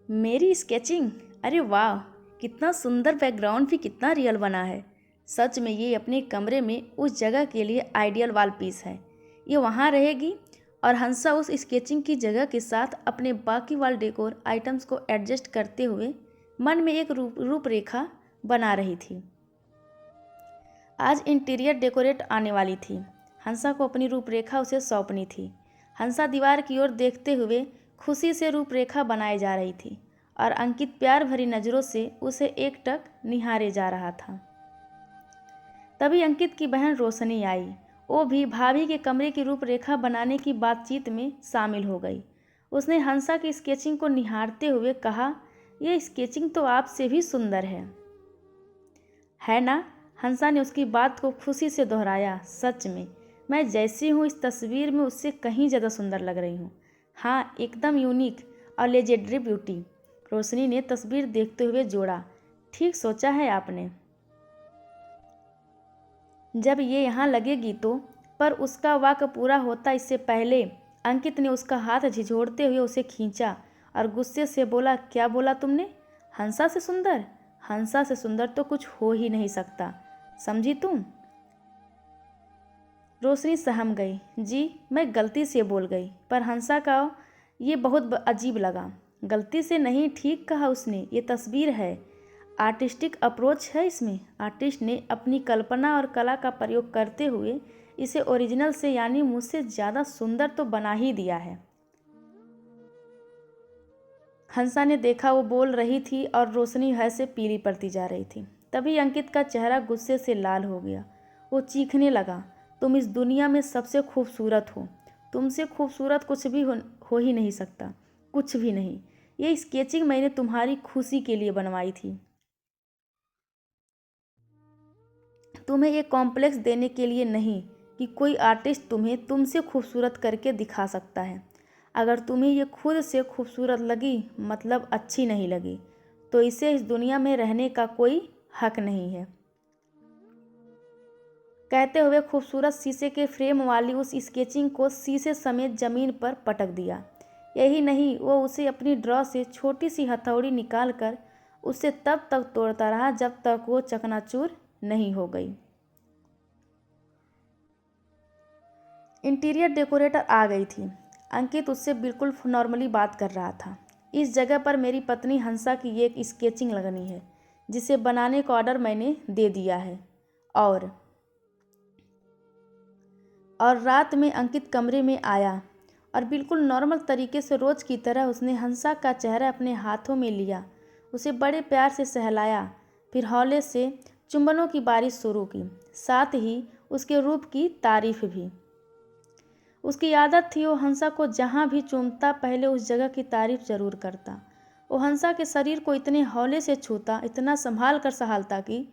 मेरी स्केचिंग, अरे वाह! कितना सुंदर बैकग्राउंड भी कितना रियल बना है। सच में ये अपने कमरे में उस जगह के लिए आइडियल वॉल पीस है। ये वहाँ रहेगी और हंसा उस स्केचिंग की जगह के साथ अपने बाकी वॉल डेकोर आइटम्स को एडजस्ट करते हुए मन में एक रूपरेखा बना रही थी। आज इंटीरियर डेकोरेट आने वाली थी। हंसा को अपनी रूपरेखा उसे सौंपनी थी। हंसा दीवार की ओर देखते हुए खुशी से रूपरेखा बनाए जा रही थी और अंकित प्यार भरी नज़रों से उसे एकटक निहारे जा रहा था। तभी अंकित की बहन रोशनी आई। वो भी भाभी के कमरे की रूपरेखा बनाने की बातचीत में शामिल हो गई। उसने हंसा की स्केचिंग को निहारते हुए कहा, यह स्केचिंग तो आपसे भी सुंदर है ना? हंसा ने उसकी बात को खुशी से दोहराया। सच में मैं जैसी हूँ इस तस्वीर में उससे कहीं ज़्यादा सुंदर लग रही हूँ। हाँ, एकदम यूनिक और लेजेंडरी ब्यूटी। रोशनी ने तस्वीर देखते हुए जोड़ा। ठीक सोचा है आपने। जब ये यहाँ लगेगी तो, पर उसका वाक्य पूरा होता इससे पहले अंकित ने उसका हाथ झिझोड़ते हुए उसे खींचा और गुस्से से बोला, क्या बोला तुमने? हंसा से सुंदर? हंसा से सुंदर तो कुछ हो ही नहीं सकता, समझी तुम? रोशनी सहम गई। जी, मैं गलती से बोल गई, पर हंसा का ये बहुत अजीब लगा। गलती से नहीं, ठीक कहा उसने, ये तस्वीर है, आर्टिस्टिक अप्रोच है इसमें। आर्टिस्ट ने अपनी कल्पना और कला का प्रयोग करते हुए इसे ओरिजिनल से यानी मुझसे ज़्यादा सुंदर तो बना ही दिया है। हंसा ने देखा वो बोल रही थी और रोशनी हर से पीली पड़ती जा रही थी। तभी अंकित का चेहरा गुस्से से लाल हो गया। वो चीखने लगा, तुम इस दुनिया में सबसे खूबसूरत हो। तुमसे खूबसूरत कुछ भी हो ही नहीं सकता, कुछ भी नहीं। ये स्केचिंग मैंने तुम्हारी खुशी के लिए बनवाई थी, तुम्हें ये कॉम्प्लेक्स देने के लिए नहीं कि कोई आर्टिस्ट तुम्हें तुमसे खूबसूरत करके दिखा सकता है। अगर तुम्हें ये खुद से खूबसूरत लगी, मतलब अच्छी नहीं लगी, तो इसे इस दुनिया में रहने का कोई हक नहीं है। कहते हुए खूबसूरत शीशे के फ्रेम वाली उस स्केचिंग को शीशे समेत ज़मीन पर पटक दिया। यही नहीं, वो उसे अपनी ड्रॉ से छोटी सी हथौड़ी निकाल कर उसे तब तक तोड़ता रहा जब तक वो चकनाचूर नहीं हो गई। इंटीरियर डेकोरेटर आ गई थी। अंकित उससे बिल्कुल नॉर्मली बात कर रहा था। इस जगह पर मेरी पत्नी हंसा की एक स्केचिंग लगनी है, जिसे बनाने का ऑर्डर मैंने दे दिया है। और रात में अंकित कमरे में आया और बिल्कुल नॉर्मल तरीके से रोज़ की तरह उसने हंसा का चेहरा अपने हाथों में लिया, उसे बड़े प्यार से सहलाया, फिर हौले से चुंबनों की बारिश शुरू की, साथ ही उसके रूप की तारीफ भी। उसकी आदत थी, वो हंसा को जहाँ भी चूमता पहले उस जगह की तारीफ ज़रूर करता। वो हंसा के शरीर को इतने हौले से छूता, इतना संभाल कर सहलाता कि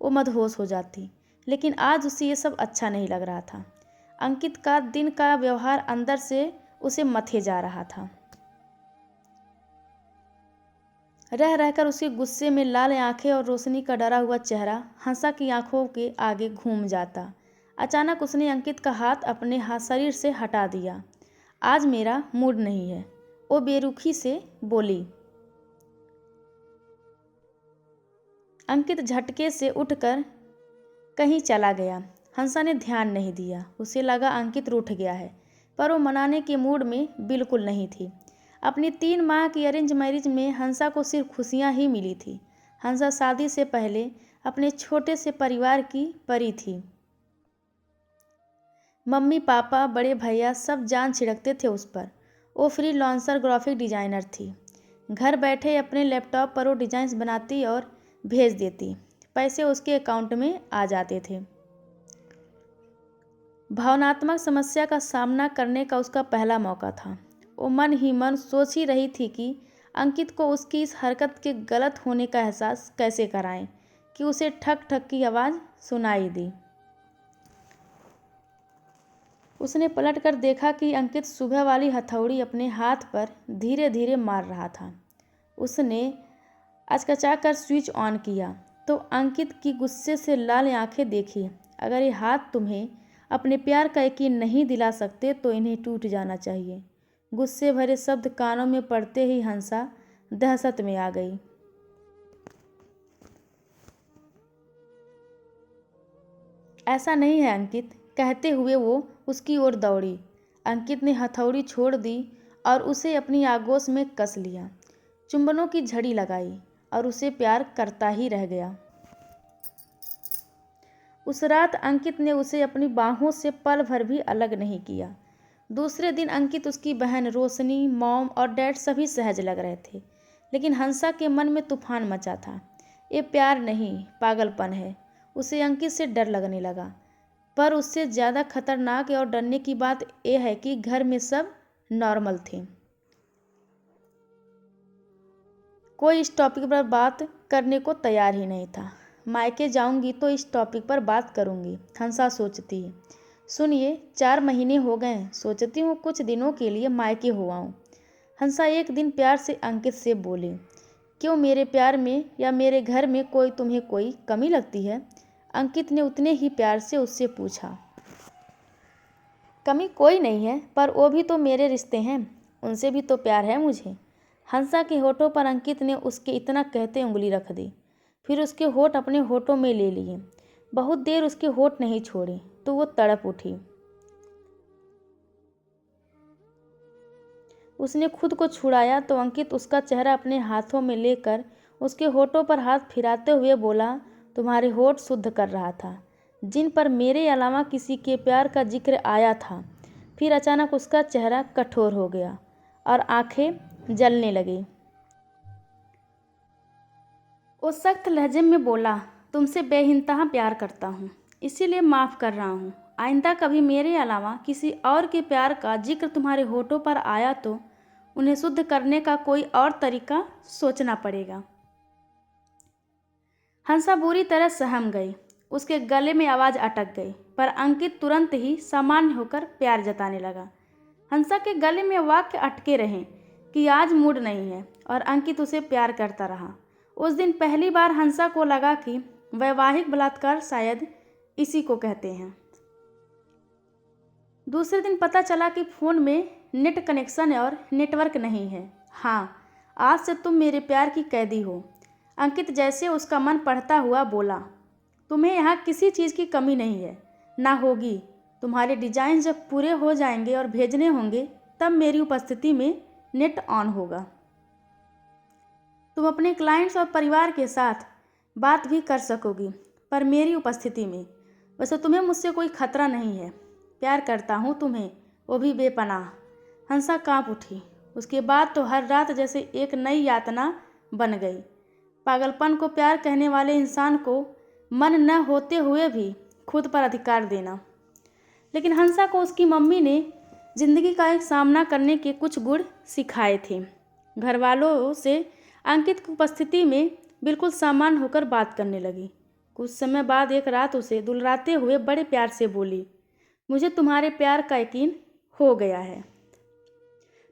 वो मदहोश हो जाती। लेकिन आज उसे ये सब अच्छा नहीं लग रहा था। अंकित का दिन का व्यवहार अंदर से उसे मथे जा रहा था। रह रहकर उसके गुस्से में लाल आंखें और रोशनी का डरा हुआ चेहरा हंसा की आंखों के आगे घूम जाता। अचानक उसने अंकित का हाथ अपने शरीर से हटा दिया। आज मेरा मूड नहीं है, वो बेरुखी से बोली। अंकित झटके से उठकर कहीं चला गया। हंसा ने ध्यान नहीं दिया। उसे लगा अंकित रूठ गया है, पर वो मनाने के मूड में बिल्कुल नहीं थी। अपनी 3 माह की अरेंज मैरिज में हंसा को सिर्फ खुशियां ही मिली थी। हंसा शादी से पहले अपने छोटे से परिवार की परी थी। मम्मी पापा बड़े भैया सब जान छिड़कते थे उस पर। वो फ्रीलांसर ग्राफिक डिज़ाइनर थी। घर बैठे अपने लैपटॉप पर वो डिज़ाइंस बनाती और भेज देती। पैसे उसके अकाउंट में आ जाते थे। भावनात्मक समस्या का सामना करने का उसका पहला मौका था। वो मन ही मन सोच ही रही थी कि अंकित को उसकी इस हरकत के गलत होने का एहसास कैसे कराएं कि उसे ठक ठक की आवाज़ सुनाई दी। उसने पलट कर देखा कि अंकित सुबह वाली हथौड़ी अपने हाथ पर धीरे धीरे मार रहा था। उसने अचकचाकर स्विच ऑन किया तो अंकित की गुस्से से लाल आंखें देखी। अगर ये हाथ तुम्हें अपने प्यार का यकीन नहीं दिला सकते तो इन्हें टूट जाना चाहिए। गुस्से भरे शब्द कानों में पड़ते ही हंसा दहशत में आ गई। ऐसा नहीं है अंकित, कहते हुए वो उसकी ओर दौड़ी। अंकित ने हथौड़ी छोड़ दी और उसे अपनी आगोश में कस लिया। चुंबनों की झड़ी लगाई और उसे प्यार करता ही रह गया। उस रात अंकित ने उसे अपनी बाहों से पल भर भी अलग नहीं किया। दूसरे दिन अंकित, उसकी बहन रोशनी, मॉम और डैड सभी सहज लग रहे थे, लेकिन हंसा के मन में तूफान मचा था। ये प्यार नहीं, पागलपन है। उसे अंकित से डर लगने लगा, पर उससे ज़्यादा खतरनाक और डरने की बात यह है कि घर में सब नॉर्मल थे। कोई इस टॉपिक पर बात करने को तैयार ही नहीं था। मायके जाऊंगी तो इस टॉपिक पर बात करूंगी, हंसा सोचती है। सुनिए, 4 महीने हो गए, सोचती हूँ कुछ दिनों के लिए मायके हो आऊँ। हंसा एक दिन प्यार से अंकित से बोली, क्यों, मेरे प्यार में या मेरे घर में तुम्हें कोई कमी लगती है? अंकित ने उतने ही प्यार से उससे पूछा। कमी कोई नहीं है, पर वो भी तो मेरे रिश्ते हैं, उनसे भी तो प्यार है मुझे। हंसा के होठों पर अंकित ने उसके इतना कहते उंगली रख दी, फिर उसके होठ अपने होठों में ले लिए। बहुत देर उसके होठ नहीं छोड़े तो वो तड़प उठी। उसने खुद को छुड़ाया तो अंकित उसका चेहरा अपने हाथों में लेकर उसके होठों पर हाथ फिराते हुए बोला, तुम्हारे होठ शुद्ध कर रहा था, जिन पर मेरे अलावा किसी के प्यार का जिक्र आया था। फिर अचानक उसका चेहरा कठोर हो गया और आंखें जलने लगी। वो सख्त लहजे में बोला, तुमसे बेइंतहा प्यार करता हूँ, इसीलिए माफ़ कर रहा हूँ। आइंदा कभी मेरे अलावा किसी और के प्यार का जिक्र तुम्हारे होठों पर आया तो उन्हें शुद्ध करने का कोई और तरीका सोचना पड़ेगा। हंसा बुरी तरह सहम गई। उसके गले में आवाज़ अटक गई, पर अंकित तुरंत ही सामान्य होकर प्यार जताने लगा। हंसा के गले में वाक्य अटके रहे कि आज मूड नहीं है, और अंकित उसे प्यार करता रहा। उस दिन पहली बार हंसा को लगा कि वैवाहिक बलात्कार शायद इसी को कहते हैं। दूसरे दिन पता चला कि फ़ोन में नेट कनेक्शन और नेटवर्क नहीं है। हाँ, आज से तुम मेरे प्यार की कैदी हो। अंकित जैसे उसका मन पढ़ता हुआ बोला, तुम्हें यहाँ किसी चीज़ की कमी नहीं है, ना होगी। तुम्हारे डिज़ाइन जब पूरे हो जाएंगे और भेजने होंगे, तब मेरी उपस्थिति में नेट ऑन होगा। तुम अपने क्लाइंट्स और परिवार के साथ बात भी कर सकोगी, पर मेरी उपस्थिति में। वैसे तुम्हें मुझसे कोई खतरा नहीं है। प्यार करता हूँ तुम्हें, वो भी बेपनाह। हंसा काँप उठी। उसके बाद तो हर रात जैसे एक नई यातना बन गई। पागलपन को प्यार कहने वाले इंसान को मन न होते हुए भी खुद पर अधिकार देना। लेकिन हंसा को उसकी मम्मी ने जिंदगी का एक सामना करने के कुछ गुण सिखाए थे। घर वालों से अंकित की उपस्थिति में बिल्कुल सामान्य होकर बात करने लगी। कुछ समय बाद एक रात उसे दुलराते हुए बड़े प्यार से बोली, मुझे तुम्हारे प्यार का यकीन हो गया है।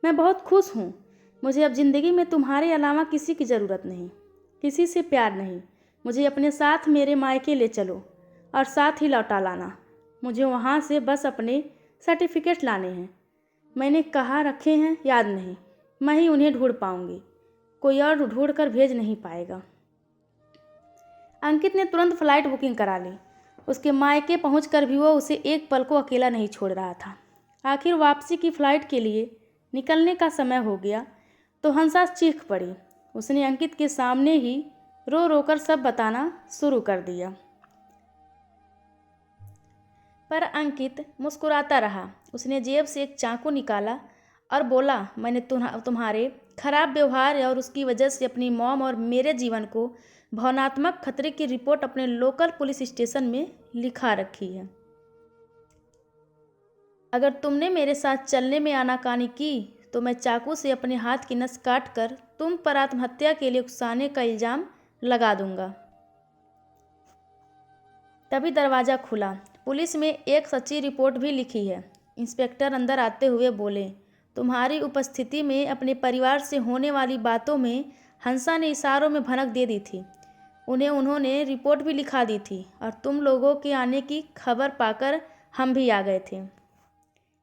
मैं बहुत खुश हूँ। मुझे अब ज़िंदगी में तुम्हारे अलावा किसी की ज़रूरत नहीं, किसी से प्यार नहीं। मुझे अपने साथ मेरे मायके ले चलो और साथ ही लौटा लाना। मुझे वहाँ से बस अपने सर्टिफिकेट लाने हैं। मैंने कहाँ रखे हैं याद नहीं, मैं ही उन्हें ढूंढ पाऊँगी, कोई और ढूंढ कर भेज नहीं पाएगा। अंकित ने तुरंत फ्लाइट बुकिंग करा ली। उसके मायके पहुंचकर भी वो उसे एक पल को अकेला नहीं छोड़ रहा था। आखिर वापसी की फ़्लाइट के लिए निकलने का समय हो गया तो हंसा चीख पड़ी। उसने अंकित के सामने ही रो रो कर सब बताना शुरू कर दिया, पर अंकित मुस्कुराता रहा। उसने जेब से एक चाकू निकाला और बोला, मैंने तुम्हारे खराब व्यवहार और उसकी वजह से अपनी मॉम और मेरे जीवन को भावनात्मक खतरे की रिपोर्ट अपने लोकल पुलिस स्टेशन में लिखा रखी है। अगर तुमने मेरे साथ चलने में आनाकानी की तो मैं चाकू से अपने हाथ की नस काट कर तुम पर आत्महत्या के लिए उकसाने का इल्ज़ाम लगा दूंगा। तभी दरवाज़ा खुला। पुलिस में एक सच्ची रिपोर्ट भी लिखी है। इंस्पेक्टर अंदर आते हुए बोले, तुम्हारी उपस्थिति में अपने परिवार से होने वाली बातों में हंसा ने इशारों में भनक दे दी थी। उन्होंने रिपोर्ट भी लिखा दी थी और तुम लोगों के आने की खबर पाकर हम भी आ गए थे।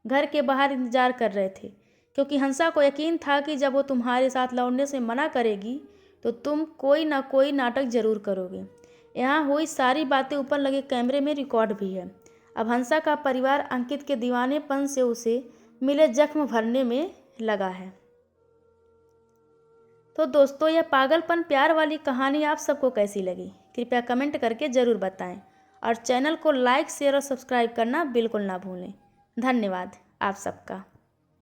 घर के बाहर इंतज़ार कर रहे थे। क्योंकि हंसा को यकीन था कि जब वो तुम्हारे साथ लौटने से मना करेगी तो तुम कोई ना कोई नाटक जरूर करोगे। यहाँ हुई सारी बातें ऊपर लगे कैमरे में रिकॉर्ड भी है। अब हंसा का परिवार अंकित के दीवानेपन से उसे मिले जख्म भरने में लगा है। तो दोस्तों, यह पागलपन प्यार वाली कहानी आप सबको कैसी लगी, कृपया कमेंट करके ज़रूर बताएं और चैनल को लाइक शेयर और सब्सक्राइब करना बिल्कुल ना भूलें। धन्यवाद आप सबका।